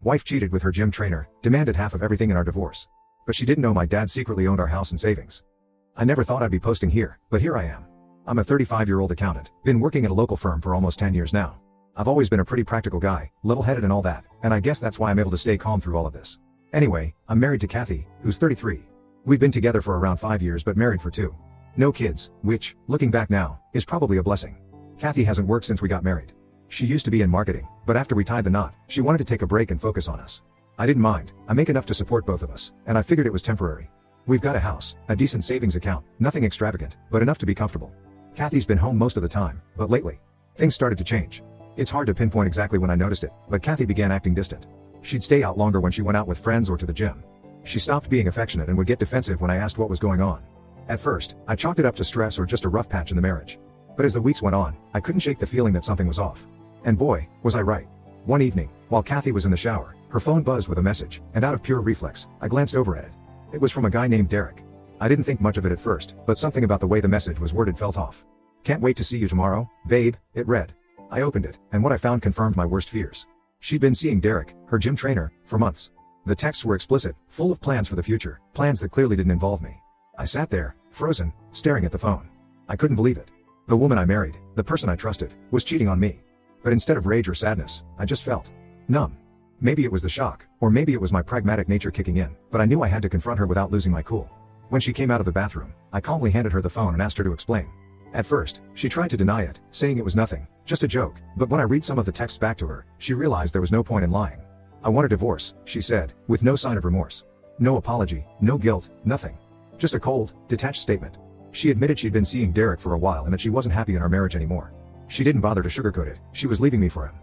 Wife cheated with her gym trainer, demanded half of everything in our divorce. But she didn't know my dad secretly owned our house and savings. I never thought I'd be posting here, but here I am. I'm a 35-year-old accountant, been working at a local firm for almost 10 years now. I've always been a pretty practical guy, level-headed and all that, and I guess that's why I'm able to stay calm through all of this. Anyway, I'm married to Kathy, who's 33. We've been together for around 5 years but married for 2. No kids, which, looking back now, is probably a blessing. Kathy hasn't worked since we got married. She used to be in marketing, but after we tied the knot, she wanted to take a break and focus on us. I didn't mind. I make enough to support both of us, and I figured it was temporary. We've got a house, a decent savings account, nothing extravagant, but enough to be comfortable. Kathy's been home most of the time, but lately, things started to change. It's hard to pinpoint exactly when I noticed it, but Kathy began acting distant. She'd stay out longer when she went out with friends or to the gym. She stopped being affectionate and would get defensive when I asked what was going on. At first, I chalked it up to stress or just a rough patch in the marriage. But as the weeks went on, I couldn't shake the feeling that something was off. And boy, was I right. One evening, while Kathy was in the shower, her phone buzzed with a message, and out of pure reflex, I glanced over at it. It was from a guy named Derek. I didn't think much of it at first, but something about the way the message was worded felt off. "Can't wait to see you tomorrow, babe," it read. I opened it, and what I found confirmed my worst fears. She'd been seeing Derek, her gym trainer, for months. The texts were explicit, full of plans for the future, plans that clearly didn't involve me. I sat there, frozen, staring at the phone. I couldn't believe it. The woman I married, the person I trusted, was cheating on me. But instead of rage or sadness, I just felt numb. Maybe it was the shock, or maybe it was my pragmatic nature kicking in, but I knew I had to confront her without losing my cool. When she came out of the bathroom, I calmly handed her the phone and asked her to explain. At first, she tried to deny it, saying it was nothing, just a joke, but when I read some of the texts back to her, she realized there was no point in lying. "I want a divorce," she said, with no sign of remorse. No apology, no guilt, nothing. Just a cold, detached statement. She admitted she'd been seeing Derek for a while and that she wasn't happy in our marriage anymore. She didn't bother to sugarcoat it, she was leaving me for him.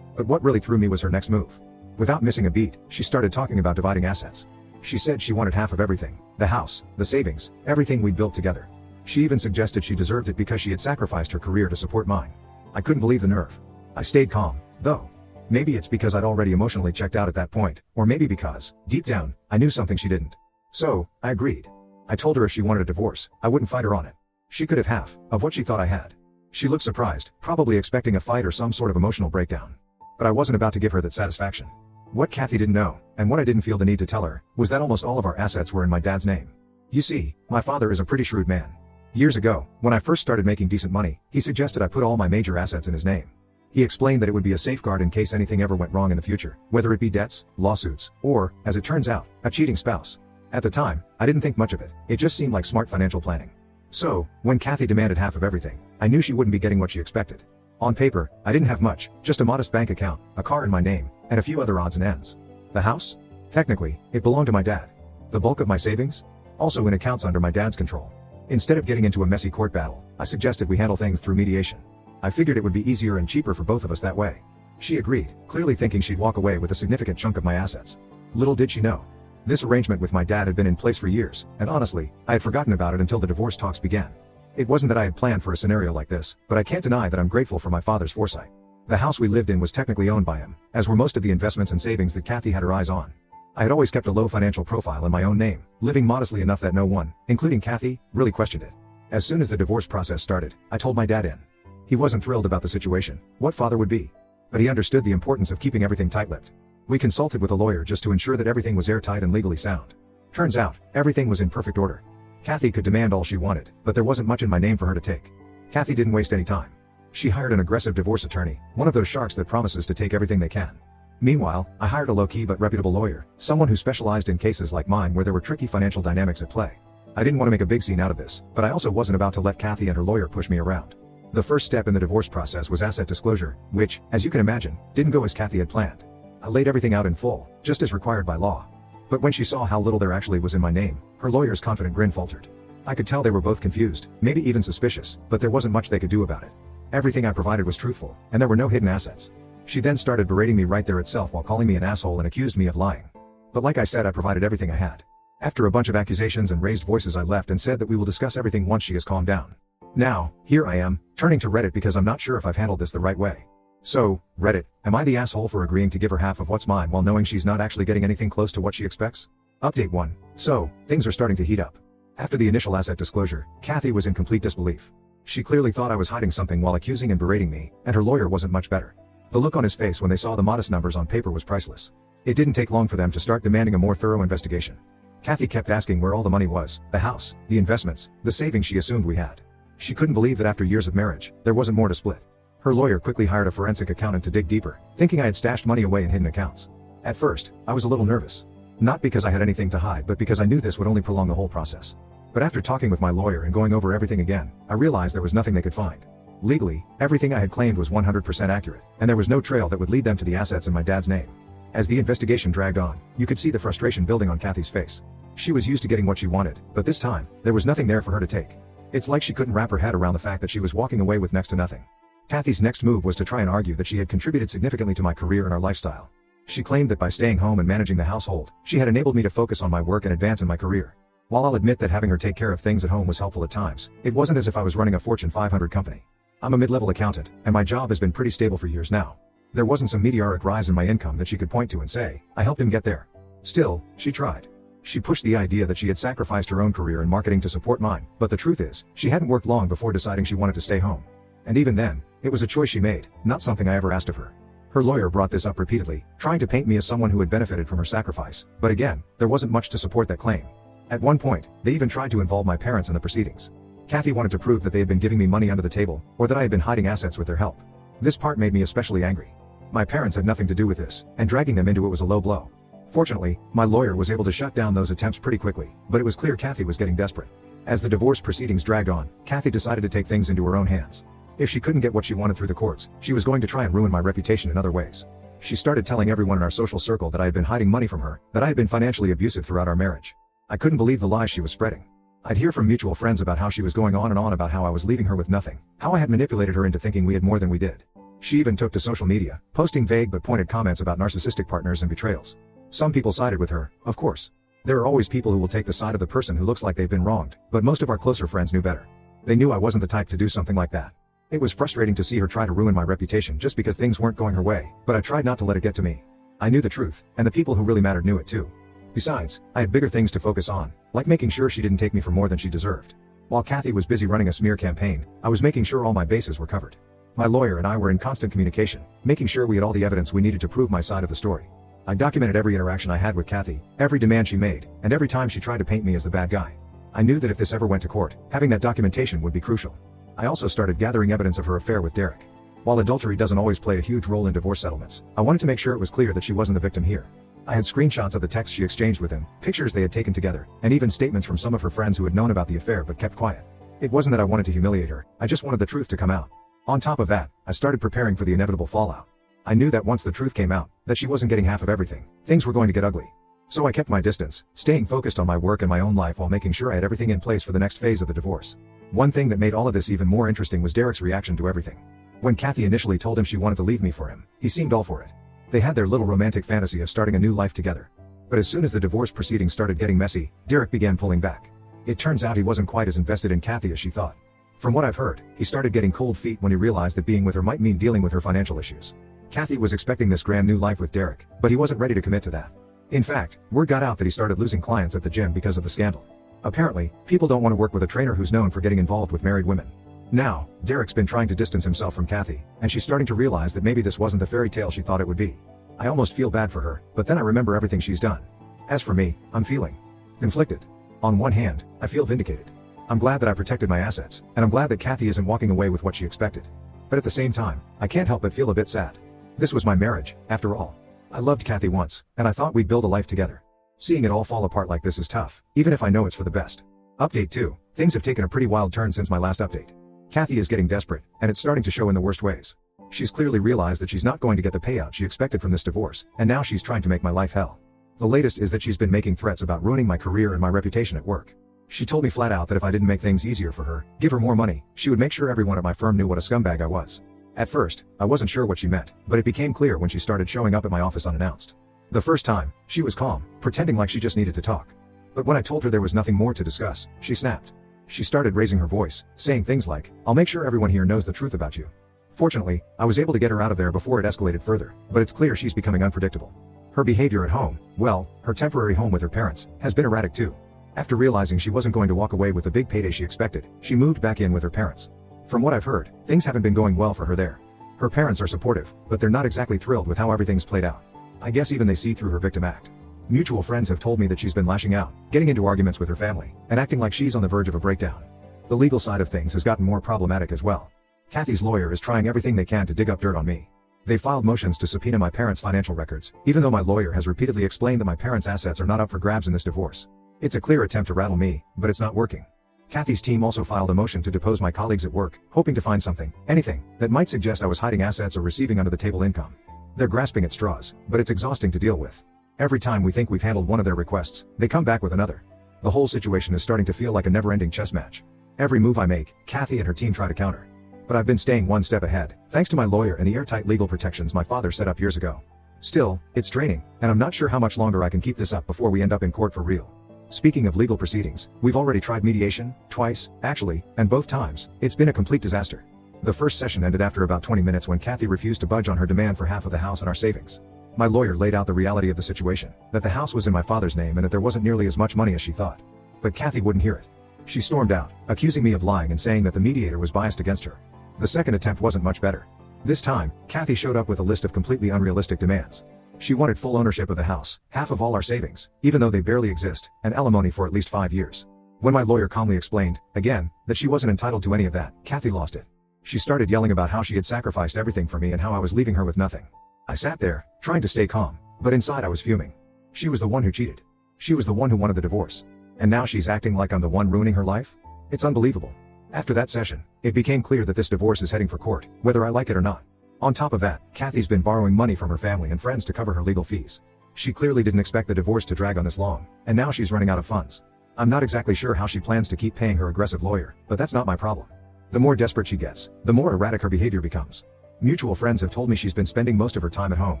But what really threw me was her next move. Without missing a beat, she started talking about dividing assets. She said she wanted half of everything, the house, the savings, everything we'd built together. She even suggested she deserved it because she had sacrificed her career to support mine. I couldn't believe the nerve. I stayed calm, though. Maybe it's because I'd already emotionally checked out at that point, or maybe because, deep down, I knew something she didn't. So, I agreed. I told her if she wanted a divorce, I wouldn't fight her on it. She could have half of what she thought I had. She looked surprised, probably expecting a fight or some sort of emotional breakdown. But I wasn't about to give her that satisfaction. What Kathy didn't know, and what I didn't feel the need to tell her, was that almost all of our assets were in my dad's name. You see, my father is a pretty shrewd man. Years ago, when I first started making decent money, he suggested I put all my major assets in his name. He explained that it would be a safeguard in case anything ever went wrong in the future, whether it be debts, lawsuits, or, as it turns out, a cheating spouse. At the time, I didn't think much of it, it just seemed like smart financial planning. So, when Kathy demanded half of everything, I knew she wouldn't be getting what she expected. On paper, I didn't have much, just a modest bank account, a car in my name, and a few other odds and ends. The house? Technically, it belonged to my dad. The bulk of my savings? Also in accounts under my dad's control. Instead of getting into a messy court battle, I suggested we handle things through mediation. I figured it would be easier and cheaper for both of us that way. She agreed, clearly thinking she'd walk away with a significant chunk of my assets. Little did she know. This arrangement with my dad had been in place for years, and honestly, I had forgotten about it until the divorce talks began. It wasn't that I had planned for a scenario like this, but I can't deny that I'm grateful for my father's foresight. The house we lived in was technically owned by him, as were most of the investments and savings that Kathy had her eyes on. I had always kept a low financial profile in my own name, living modestly enough that no one, including Kathy, really questioned it. As soon as the divorce process started, I told my dad in. He wasn't thrilled about the situation, what father would be. But he understood the importance of keeping everything tight-lipped. We consulted with a lawyer just to ensure that everything was airtight and legally sound. Turns out, everything was in perfect order. Kathy could demand all she wanted, but there wasn't much in my name for her to take. Kathy didn't waste any time. She hired an aggressive divorce attorney, one of those sharks that promises to take everything they can. Meanwhile, I hired a low-key but reputable lawyer, someone who specialized in cases like mine where there were tricky financial dynamics at play. I didn't want to make a big scene out of this, but I also wasn't about to let Kathy and her lawyer push me around. The first step in the divorce process was asset disclosure, which, as you can imagine, didn't go as Kathy had planned. I laid everything out in full, just as required by law. But when she saw how little there actually was in my name, her lawyer's confident grin faltered. I could tell they were both confused, maybe even suspicious, but there wasn't much they could do about it. Everything I provided was truthful, and there were no hidden assets. She then started berating me right there itself while calling me an asshole and accused me of lying. But like I said, I provided everything I had. After a bunch of accusations and raised voices, I left and said that we will discuss everything once she has calmed down. Now, here I am, turning to Reddit because I'm not sure if I've handled this the right way. So, Reddit, am I the asshole for agreeing to give her half of what's mine while knowing she's not actually getting anything close to what she expects? Update 1. So, things are starting to heat up. After the initial asset disclosure, Kathy was in complete disbelief. She clearly thought I was hiding something while accusing and berating me, and her lawyer wasn't much better. The look on his face when they saw the modest numbers on paper was priceless. It didn't take long for them to start demanding a more thorough investigation. Kathy kept asking where all the money was, the house, the investments, the savings she assumed we had. She couldn't believe that after years of marriage, there wasn't more to split. Her lawyer quickly hired a forensic accountant to dig deeper, thinking I had stashed money away in hidden accounts. At first, I was a little nervous. Not because I had anything to hide, but because I knew this would only prolong the whole process. But after talking with my lawyer and going over everything again, I realized there was nothing they could find. Legally, everything I had claimed was 100% accurate, and there was no trail that would lead them to the assets in my dad's name. As the investigation dragged on, you could see the frustration building on Kathy's face. She was used to getting what she wanted, but this time, there was nothing there for her to take. It's like she couldn't wrap her head around the fact that she was walking away with next to nothing. Kathy's next move was to try and argue that she had contributed significantly to my career and our lifestyle. She claimed that by staying home and managing the household, she had enabled me to focus on my work and advance in my career. While I'll admit that having her take care of things at home was helpful at times, it wasn't as if I was running a Fortune 500 company. I'm a mid-level accountant, and my job has been pretty stable for years now. There wasn't some meteoric rise in my income that she could point to and say, I helped him get there. Still, she tried. She pushed the idea that she had sacrificed her own career in marketing to support mine, but the truth is, she hadn't worked long before deciding she wanted to stay home. And even then, it was a choice she made, not something I ever asked of her. Her lawyer brought this up repeatedly, trying to paint me as someone who had benefited from her sacrifice, but again, there wasn't much to support that claim. At one point, they even tried to involve my parents in the proceedings. Kathy wanted to prove that they had been giving me money under the table, or that I had been hiding assets with their help. This part made me especially angry. My parents had nothing to do with this, and dragging them into it was a low blow. Fortunately, my lawyer was able to shut down those attempts pretty quickly, but it was clear Kathy was getting desperate. As the divorce proceedings dragged on, Kathy decided to take things into her own hands. If she couldn't get what she wanted through the courts, she was going to try and ruin my reputation in other ways. She started telling everyone in our social circle that I had been hiding money from her, that I had been financially abusive throughout our marriage. I couldn't believe the lies she was spreading. I'd hear from mutual friends about how she was going on and on about how I was leaving her with nothing, how I had manipulated her into thinking we had more than we did. She even took to social media, posting vague but pointed comments about narcissistic partners and betrayals. Some people sided with her, of course. There are always people who will take the side of the person who looks like they've been wronged, but most of our closer friends knew better. They knew I wasn't the type to do something like that. It was frustrating to see her try to ruin my reputation just because things weren't going her way, but I tried not to let it get to me. I knew the truth, and the people who really mattered knew it too. Besides, I had bigger things to focus on, like making sure she didn't take me for more than she deserved. While Kathy was busy running a smear campaign, I was making sure all my bases were covered. My lawyer and I were in constant communication, making sure we had all the evidence we needed to prove my side of the story. I documented every interaction I had with Kathy, every demand she made, and every time she tried to paint me as the bad guy. I knew that if this ever went to court, having that documentation would be crucial. I also started gathering evidence of her affair with Derek. While adultery doesn't always play a huge role in divorce settlements, I wanted to make sure it was clear that she wasn't the victim here. I had screenshots of the texts she exchanged with him, pictures they had taken together, and even statements from some of her friends who had known about the affair but kept quiet. It wasn't that I wanted to humiliate her, I just wanted the truth to come out. On top of that, I started preparing for the inevitable fallout. I knew that once the truth came out, that she wasn't getting half of everything, things were going to get ugly. So I kept my distance, staying focused on my work and my own life while making sure I had everything in place for the next phase of the divorce. One thing that made all of this even more interesting was Derek's reaction to everything. When Kathy initially told him she wanted to leave me for him, he seemed all for it. They had their little romantic fantasy of starting a new life together. But as soon as the divorce proceedings started getting messy, Derek began pulling back. It turns out he wasn't quite as invested in Kathy as she thought. From what I've heard, he started getting cold feet when he realized that being with her might mean dealing with her financial issues. Kathy was expecting this grand new life with Derek, but he wasn't ready to commit to that. In fact, word got out that he started losing clients at the gym because of the scandal. Apparently, people don't want to work with a trainer who's known for getting involved with married women. Now, Derek's been trying to distance himself from Kathy, and she's starting to realize that maybe this wasn't the fairy tale she thought it would be. I almost feel bad for her, but then I remember everything she's done. As for me, I'm feeling conflicted. On one hand, I feel vindicated. I'm glad that I protected my assets, and I'm glad that Kathy isn't walking away with what she expected. But at the same time, I can't help but feel a bit sad. This was my marriage, after all. I loved Kathy once, and I thought we'd build a life together. Seeing it all fall apart like this is tough, even if I know it's for the best. Update 2. Things have taken a pretty wild turn since my last update. Kathy is getting desperate, and it's starting to show in the worst ways. She's clearly realized that she's not going to get the payout she expected from this divorce, and now she's trying to make my life hell. The latest is that she's been making threats about ruining my career and my reputation at work. She told me flat out that if I didn't make things easier for her, give her more money, she would make sure everyone at my firm knew what a scumbag I was. At first, I wasn't sure what she meant, but it became clear when she started showing up at my office unannounced. The first time, she was calm, pretending like she just needed to talk. But when I told her there was nothing more to discuss, she snapped. She started raising her voice, saying things like, "I'll make sure everyone here knows the truth about you." Fortunately, I was able to get her out of there before it escalated further, but it's clear she's becoming unpredictable. Her behavior at home, well, her temporary home with her parents, has been erratic too. After realizing she wasn't going to walk away with the big payday she expected, she moved back in with her parents. From what I've heard, things haven't been going well for her there. Her parents are supportive, but they're not exactly thrilled with how everything's played out. I guess even they see through her victim act. Mutual friends have told me that she's been lashing out, getting into arguments with her family, and acting like she's on the verge of a breakdown. The legal side of things has gotten more problematic as well. Kathy's lawyer is trying everything they can to dig up dirt on me. They filed motions to subpoena my parents' financial records, even though my lawyer has repeatedly explained that my parents' assets are not up for grabs in this divorce. It's a clear attempt to rattle me, but it's not working. Kathy's team also filed a motion to depose my colleagues at work, hoping to find something, anything, that might suggest I was hiding assets or receiving under-the-table income. They're grasping at straws, but it's exhausting to deal with. Every time we think we've handled one of their requests, they come back with another. The whole situation is starting to feel like a never-ending chess match. Every move I make, Kathy and her team try to counter. But I've been staying one step ahead, thanks to my lawyer and the airtight legal protections my father set up years ago. Still, it's draining, and I'm not sure how much longer I can keep this up before we end up in court for real. Speaking of legal proceedings, we've already tried mediation, twice, actually, and both times, it's been a complete disaster. The first session ended after about 20 minutes when Kathy refused to budge on her demand for half of the house and our savings. My lawyer laid out the reality of the situation, that the house was in my father's name and that there wasn't nearly as much money as she thought. But Kathy wouldn't hear it. She stormed out, accusing me of lying and saying that the mediator was biased against her. The second attempt wasn't much better. This time, Kathy showed up with a list of completely unrealistic demands. She wanted full ownership of the house, half of all our savings, even though they barely exist, and alimony for at least 5 years. When my lawyer calmly explained, again, that she wasn't entitled to any of that, Kathy lost it. She started yelling about how she had sacrificed everything for me and how I was leaving her with nothing. I sat there, trying to stay calm, but inside I was fuming. She was the one who cheated. She was the one who wanted the divorce. And now she's acting like I'm the one ruining her life? It's unbelievable. After that session, it became clear that this divorce is heading for court, whether I like it or not. On top of that, Kathy's been borrowing money from her family and friends to cover her legal fees. She clearly didn't expect the divorce to drag on this long, and now she's running out of funds. I'm not exactly sure how she plans to keep paying her aggressive lawyer, but that's not my problem. The more desperate she gets, the more erratic her behavior becomes. Mutual friends have told me she's been spending most of her time at home,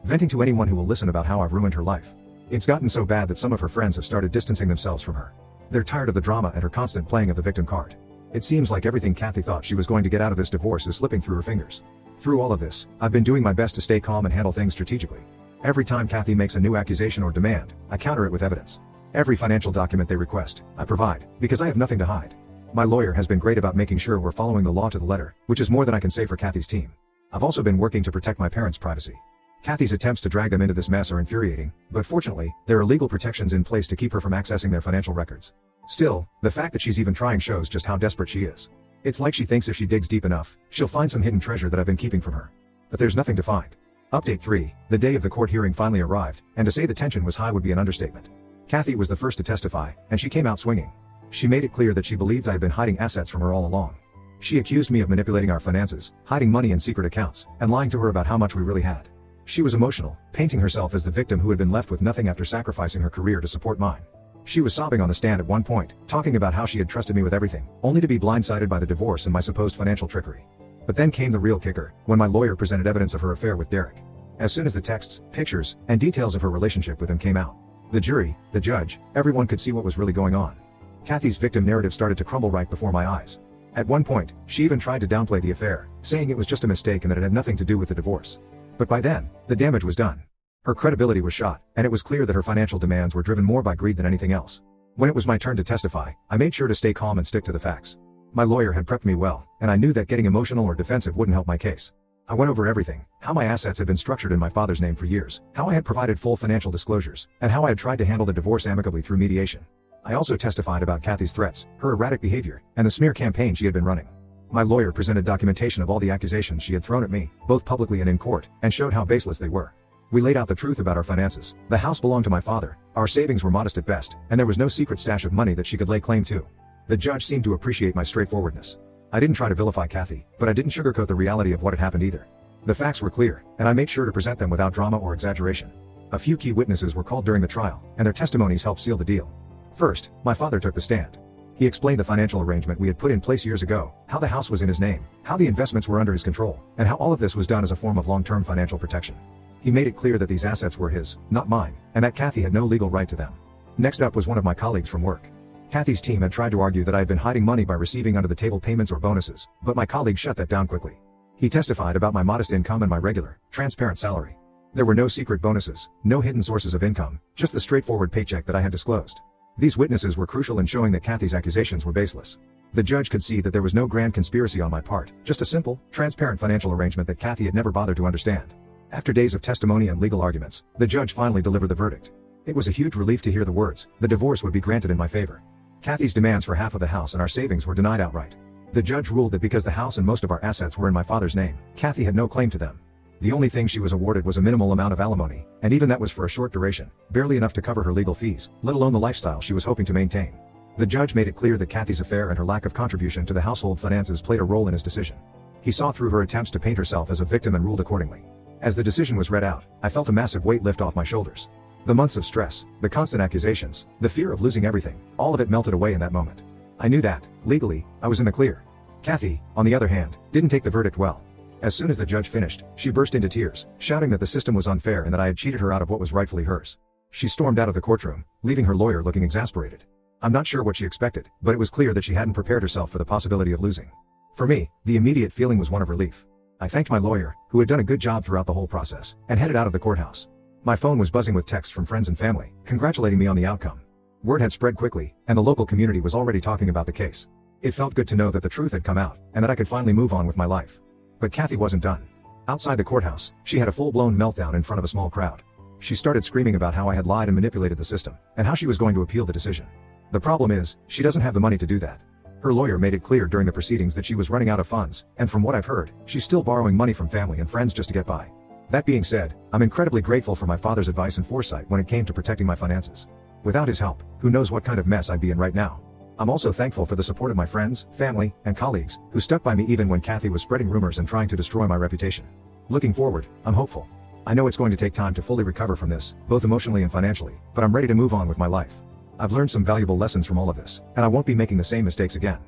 venting to anyone who will listen about how I've ruined her life. It's gotten so bad that some of her friends have started distancing themselves from her. They're tired of the drama and her constant playing of the victim card. It seems like everything Kathy thought she was going to get out of this divorce is slipping through her fingers. Through all of this, I've been doing my best to stay calm and handle things strategically. Every time Kathy makes a new accusation or demand, I counter it with evidence. Every financial document they request, I provide, because I have nothing to hide. My lawyer has been great about making sure we're following the law to the letter, which is more than I can say for Kathy's team. I've also been working to protect my parents' privacy. Kathy's attempts to drag them into this mess are infuriating, but fortunately, there are legal protections in place to keep her from accessing their financial records. Still, the fact that she's even trying shows just how desperate she is. It's like she thinks if she digs deep enough, she'll find some hidden treasure that I've been keeping from her. But there's nothing to find. Update 3, the day of the court hearing finally arrived, and to say the tension was high would be an understatement. Kathy was the first to testify, and she came out swinging. She made it clear that she believed I had been hiding assets from her all along. She accused me of manipulating our finances, hiding money in secret accounts, and lying to her about how much we really had. She was emotional, painting herself as the victim who had been left with nothing after sacrificing her career to support mine. She was sobbing on the stand at one point, talking about how she had trusted me with everything, only to be blindsided by the divorce and my supposed financial trickery. But then came the real kicker, when my lawyer presented evidence of her affair with Derek. As soon as the texts, pictures, and details of her relationship with him came out, the jury, the judge, everyone could see what was really going on. Kathy's victim narrative started to crumble right before my eyes. At one point, she even tried to downplay the affair, saying it was just a mistake and that it had nothing to do with the divorce. But by then, the damage was done. Her credibility was shot, and it was clear that her financial demands were driven more by greed than anything else. When it was my turn to testify, I made sure to stay calm and stick to the facts. My lawyer had prepped me well, and I knew that getting emotional or defensive wouldn't help my case. I went over everything, how my assets had been structured in my father's name for years, how I had provided full financial disclosures, and how I had tried to handle the divorce amicably through mediation. I also testified about Kathy's threats, her erratic behavior, and the smear campaign she had been running. My lawyer presented documentation of all the accusations she had thrown at me, both publicly and in court, and showed how baseless they were. We laid out the truth about our finances. The house belonged to my father, our savings were modest at best, and there was no secret stash of money that she could lay claim to. The judge seemed to appreciate my straightforwardness. I didn't try to vilify Kathy, but I didn't sugarcoat the reality of what had happened either. The facts were clear, and I made sure to present them without drama or exaggeration. A few key witnesses were called during the trial, and their testimonies helped seal the deal. First, my father took the stand. He explained the financial arrangement we had put in place years ago, how the house was in his name, how the investments were under his control, and how all of this was done as a form of long-term financial protection. He made it clear that these assets were his, not mine, and that Kathy had no legal right to them. Next up was one of my colleagues from work. Kathy's team had tried to argue that I had been hiding money by receiving under-the-table payments or bonuses, but my colleague shut that down quickly. He testified about my modest income and my regular, transparent salary. There were no secret bonuses, no hidden sources of income, just the straightforward paycheck that I had disclosed. These witnesses were crucial in showing that Kathy's accusations were baseless. The judge could see that there was no grand conspiracy on my part, just a simple, transparent financial arrangement that Kathy had never bothered to understand. After days of testimony and legal arguments, the judge finally delivered the verdict. It was a huge relief to hear the words, "The divorce would be granted in my favor." Kathy's demands for half of the house and our savings were denied outright. The judge ruled that because the house and most of our assets were in my father's name, Kathy had no claim to them. The only thing she was awarded was a minimal amount of alimony, and even that was for a short duration, barely enough to cover her legal fees, let alone the lifestyle she was hoping to maintain. The judge made it clear that Kathy's affair and her lack of contribution to the household finances played a role in his decision. He saw through her attempts to paint herself as a victim and ruled accordingly. As the decision was read out, I felt a massive weight lift off my shoulders. The months of stress, the constant accusations, the fear of losing everything, all of it melted away in that moment. I knew that, legally, I was in the clear. Kathy, on the other hand, didn't take the verdict well. As soon as the judge finished, she burst into tears, shouting that the system was unfair and that I had cheated her out of what was rightfully hers. She stormed out of the courtroom, leaving her lawyer looking exasperated. I'm not sure what she expected, but it was clear that she hadn't prepared herself for the possibility of losing. For me, the immediate feeling was one of relief. I thanked my lawyer, who had done a good job throughout the whole process, and headed out of the courthouse. My phone was buzzing with texts from friends and family, congratulating me on the outcome. Word had spread quickly, and the local community was already talking about the case. It felt good to know that the truth had come out, and that I could finally move on with my life. But Kathy wasn't done. Outside the courthouse, she had a full-blown meltdown in front of a small crowd. She started screaming about how I had lied and manipulated the system, and how she was going to appeal the decision. The problem is, she doesn't have the money to do that. Her lawyer made it clear during the proceedings that she was running out of funds, and from what I've heard, she's still borrowing money from family and friends just to get by. That being said, I'm incredibly grateful for my father's advice and foresight when it came to protecting my finances. Without his help, who knows what kind of mess I'd be in right now. I'm also thankful for the support of my friends, family, and colleagues, who stuck by me even when Kathy was spreading rumors and trying to destroy my reputation. Looking forward, I'm hopeful. I know it's going to take time to fully recover from this, both emotionally and financially, but I'm ready to move on with my life. I've learned some valuable lessons from all of this, and I won't be making the same mistakes again.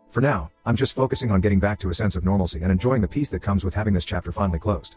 For now, I'm just focusing on getting back to a sense of normalcy and enjoying the peace that comes with having this chapter finally closed.